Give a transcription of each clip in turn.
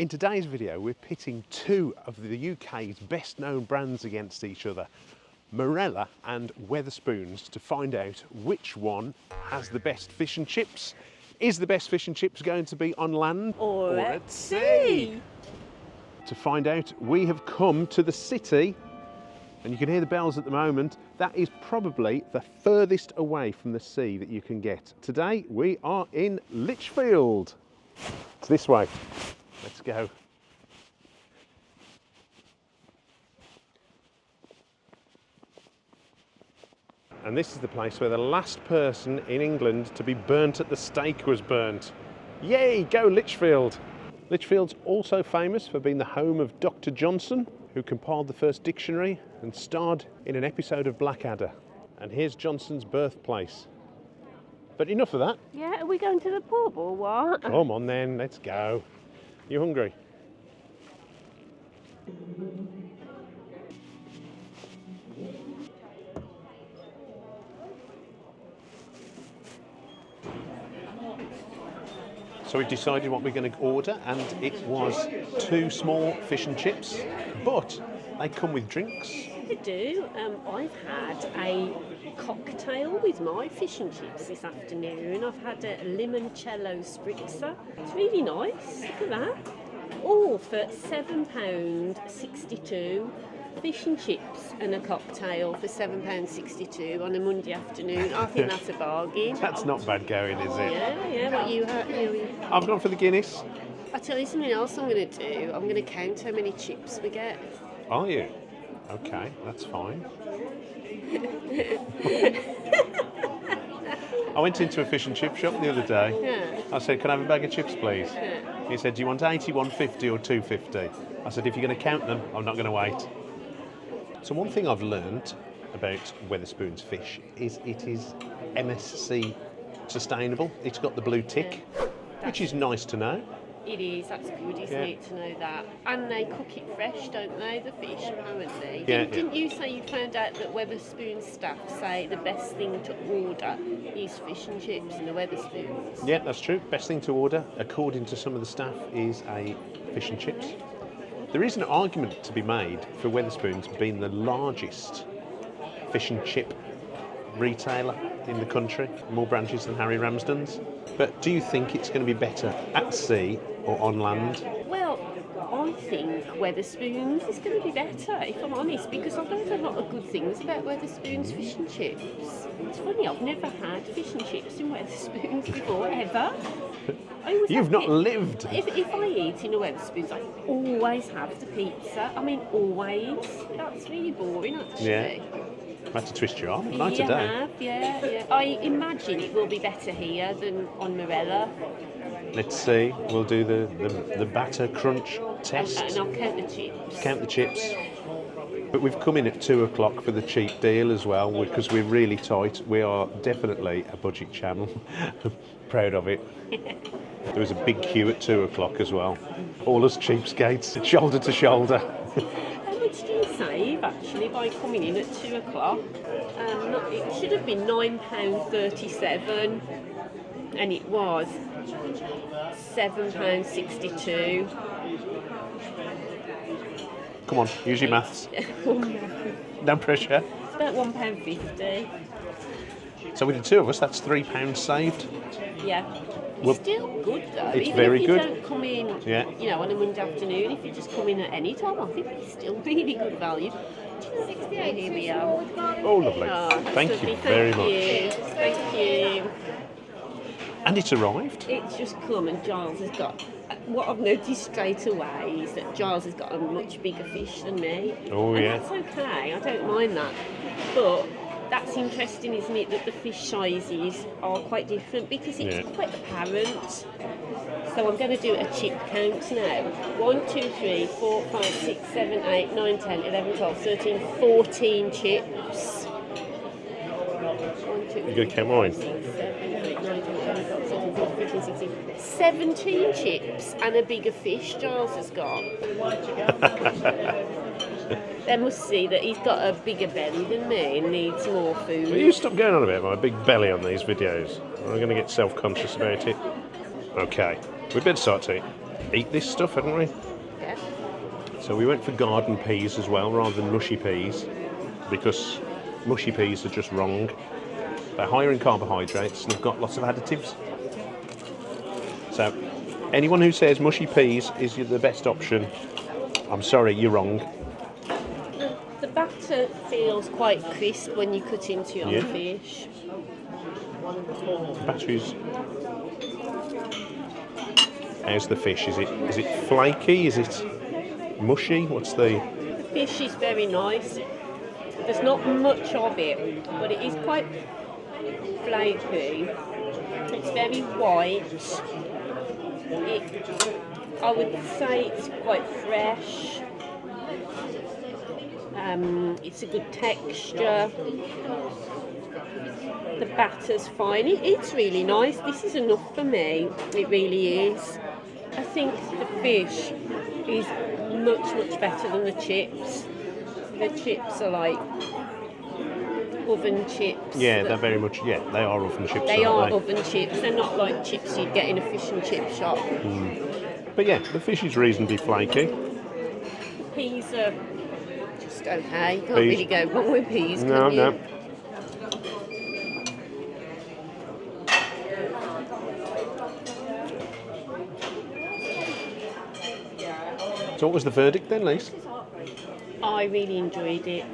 In today's video, we're pitting two of the UK's best known brands against each other, Marella and Wetherspoons, to find out which one has the best fish and chips. Is the best fish and chips going to be on land or at sea? To find out, we have come to the city, and you can hear the bells at the moment. That is probably the furthest away from the sea that you can get. Today we are in Lichfield. It's this way. Let's go. And this is the place where the last person in England to be burnt at the stake was burnt. Yay, go Lichfield! Lichfield's also famous for being the home of Dr. Johnson, who compiled the first dictionary and starred in an episode of Blackadder. And here's Johnson's birthplace. But enough of that. Yeah, are we going to the pub or what? Come on then, let's go. You hungry? So we've decided what we're going to order, and it was 2 small fish and chips, but they come with drinks. They do. I've had a cocktail with my fish and chips this afternoon. I've had a limoncello spritzer. It's really nice. Look at that. All for £7.62. Fish and chips and a cocktail for £7.62 on a Monday afternoon. I think that's a bargain. That's not bad going, is it? Yeah. What you had? I've gone for the Guinness. I'll tell you something else I'm going to do. I'm going to count how many chips we get. Are you? Okay, that's fine. I went into a fish and chip shop the other day. Yeah. I said, can I have a bag of chips, please? Yeah. He said, do you want 80, 150 or 250? I said, if you're going to count them, I'm not going to wait. So one thing I've learned about Wetherspoons fish is it is MSC sustainable. It's got the blue tick, which is nice to know. It is, that's good, isn't it, to know that. And they cook it fresh, don't they, the fish, apparently. Didn't you say you found out that Wetherspoon staff say the best thing to order is fish and chips in the Wetherspoons? Yeah, that's true. Best thing to order, according to some of the staff, is a fish and chips. There is an argument to be made for Wetherspoons being the largest fish and chip retailer in the country, more branches than Harry Ramsden's. But do you think it's going to be better at sea or on land? Well, I think Wetherspoons is going to be better, if I'm honest, because I've heard a lot of good things about Wetherspoons fish and chips. It's funny, I've never had fish and chips in Wetherspoons before, ever. You've not lived. If I eat in a Wetherspoons, I always have the pizza. I mean, always. That's really boring, actually. Yeah. I had to twist your arm. Night You today. have, yeah. I imagine it will be better here than on Marella. Let's see. We'll do the batter crunch test. And I'll count the chips. Count the chips. But we've come in at 2 o'clock for the cheap deal as well, because we're really tight. We are definitely a budget channel. Proud of it. There was a big queue at 2 o'clock as well. All us cheapskates, shoulder to shoulder. How much do you save actually by coming in at 2 o'clock? It should have been £9.37 and it was £7.62. Come on, use your maths. No pressure. It's about £1.50. So with the two of us, that's £3 saved. Yeah. Well, It's still good though. it's Even very if you good. don't come in, on a Monday afternoon, if you just come in at any time, I think it's still really good value. Here we are. Oh, lovely. Thank you very much. Thank you. And it's arrived. It's just come and Giles has got... What I've noticed straight away is that Giles has got a much bigger fish than me. Oh, and yeah. That's okay, I don't mind that. But that's interesting, isn't it, that the fish sizes are quite different because it's quite apparent. So I'm going to do a chip count now. 1, 2, 3, 4, 5, 6, 7, 8, 9, 10, 11, 12, 13, 14 chips. 1, 2, 3, You're going to count mine? 6, 7, 8, 9, 10, 11, 12, 13, 14, 15, 16, 17 chips and a bigger fish Giles has got. They must see that he's got a bigger belly than me and needs more food. Will you stop going on about my big belly on these videos? I'm going to get self-conscious about it. Okay, we better start to eat. eat this stuff, hadn't we? Yeah. So we went for garden peas as well, rather than mushy peas, because mushy peas are just wrong. They're higher in carbohydrates and have got lots of additives. So anyone who says mushy peas is the best option, I'm sorry, you're wrong. The batter feels quite crisp when you cut into it on the fish. The batteries. How's the fish? Is it flaky? Is it mushy? What's the... The fish is very nice. There's not much of it, but it is quite flaky. It's very white. I would say it's quite fresh. It's a good texture. The batter's fine. It's really nice. This is enough for me. It really is. I think the fish is much better than the chips. The chips are like oven chips. Yeah, they're very much, they are oven chips. They are oven chips. They're not like chips you'd get in a fish and chip shop. But yeah, the fish is reasonably flaky. The peas are just okay. You can't really go wrong with peas, can you? No. So what was the verdict then, Lise? I really enjoyed it.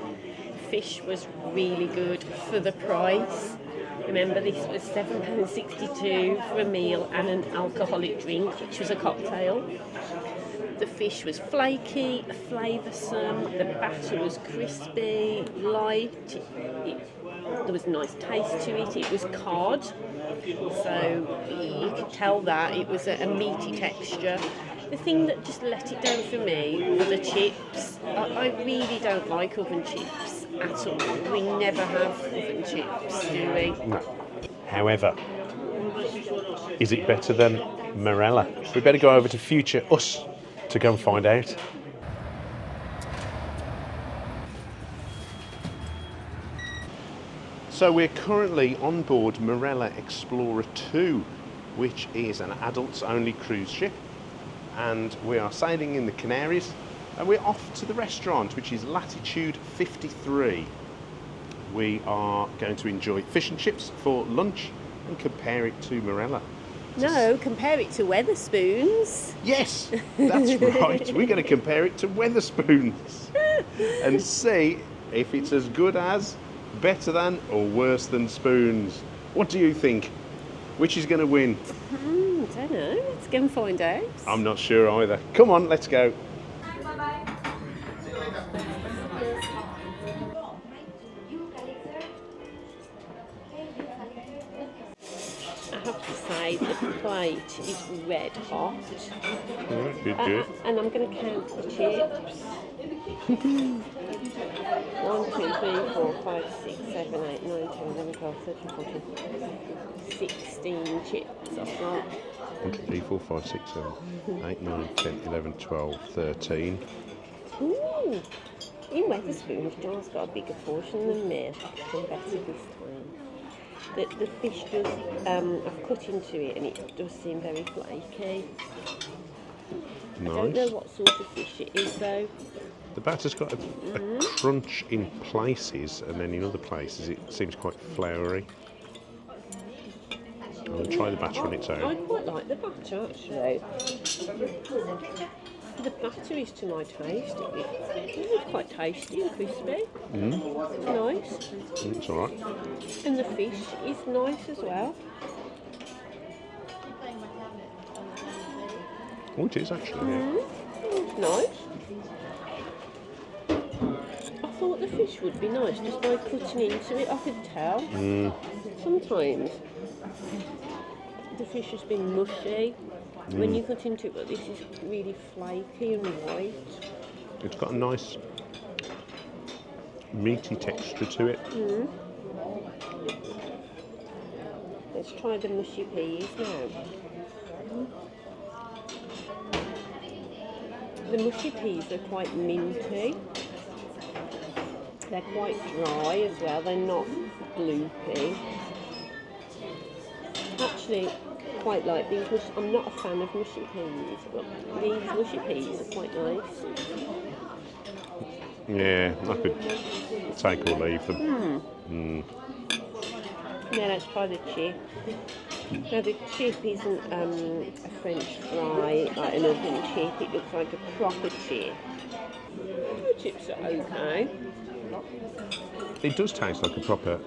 Fish was really good for the price. Remember, this was £7.62 for a meal and an alcoholic drink, which was a cocktail. The fish was flaky, flavoursome, the batter was crispy, light, there was a nice taste to it. It was cod, so you could tell that it was a meaty texture. The thing that just let it down for me were the chips. I really don't like oven chips at all. We never have oven chips, do we? No. However, is it better than Marella? We better go over to Future Us to go and find out. So we're currently on board Marella Explorer 2, which is an adults-only cruise ship, and we are sailing in the Canaries, and we're off to the restaurant, which is latitude 53. We are going to enjoy fish and chips for lunch and compare it to Marella. No, compare it to Wetherspoons. Yes, that's right. We're going to compare it to Wetherspoons and see if it's as good as, better than, or worse than Spoons. What do you think? Which is going to win? I don't know. Let's go and find out. I'm not sure either. Come on, let's go. I have to say, the plate is red hot. Good. And I'm going to count the chips. 1, 2, 3, 4, 5, 6, 7, 8, 9, 10, 11, 12, 13, 14, 16 chips I've got. 1, 2, 3, 4, 5, 6, 7, 8, 9, 10, 11, 12, 13. Ooh! In Wetherspoons, John's got a bigger portion than me. I've done better this time. The fish does, I've cut into it and it does seem very flaky. Nice. I don't know what sort of fish it is though. The batter's got a crunch in places, and then in other places it seems quite floury. I'll try the batter on its own. I quite like the batter actually. The batter is to my taste. It's quite tasty and crispy. It's nice. It's alright. And the fish is nice as well. Oh, it is actually, yeah. It's nice. I thought the fish would be nice just by cutting into it. I could tell. Sometimes the fish has been mushy. When you cut into it, but this is really flaky and white. It's got a nice meaty texture to it. Let's try the mushy peas now. The mushy peas are quite minty. They're quite dry as well, they're not gloopy. Actually, quite like these. I'm not a fan of mushy peas, but these mushy peas are quite nice. Yeah, I could take or leave them. Yeah, let's try the chip. Now the chip isn't a French fry, like an oven chip. It looks like a proper chip. The chips are okay. It does taste like a proper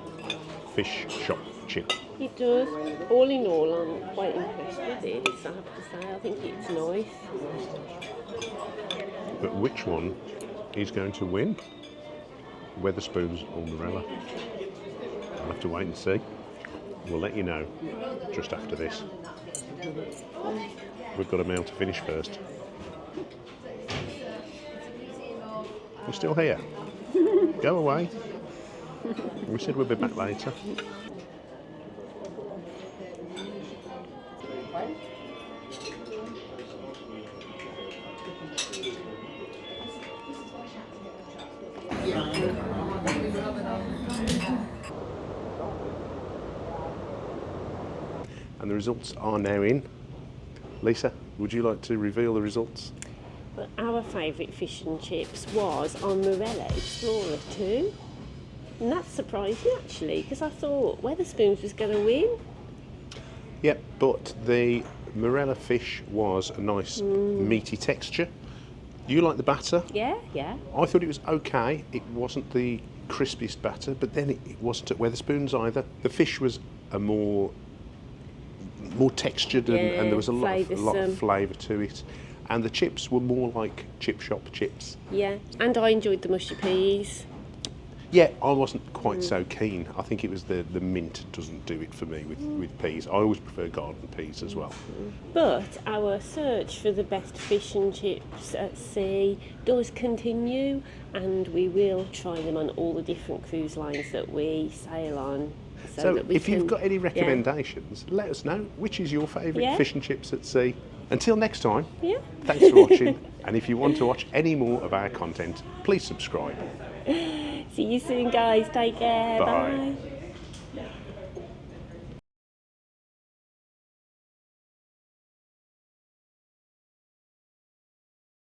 fish shop chip. It does. All in all, I'm quite impressed with this, I have to say. I think it's nice. But which one is going to win? Wetherspoons or Marella? I'll have to wait and see. We'll let you know just after this. We've got a meal to finish first. You're still here? Go away. We said we'd be back later. And the results are now in. Lisa, would you like to reveal the results? Well, our favourite fish and chips was on Marella Explorer 2. And that surprised me actually, because I thought Wetherspoons was going to win. Yep, but the Marella fish was a nice meaty texture. You like the batter? Yeah, yeah. I thought it was okay. It wasn't the crispiest batter, but then it wasn't at Wetherspoons either. The fish was a more textured and there was a lot of flavour to it. And the chips were more like chip shop chips. Yeah, and I enjoyed the mushy peas. Yeah, I wasn't quite so keen. I think it was the mint doesn't do it for me with peas. I always prefer garden peas as well. But our search for the best fish and chips at sea does continue, and we will try them on all the different cruise lines that we sail on. So if you've got any recommendations, let us know. Which is your favourite fish and chips at sea? Until next time, thanks for watching. And if you want to watch any more of our content, please subscribe. See you soon, guys. Take care. Bye. Bye.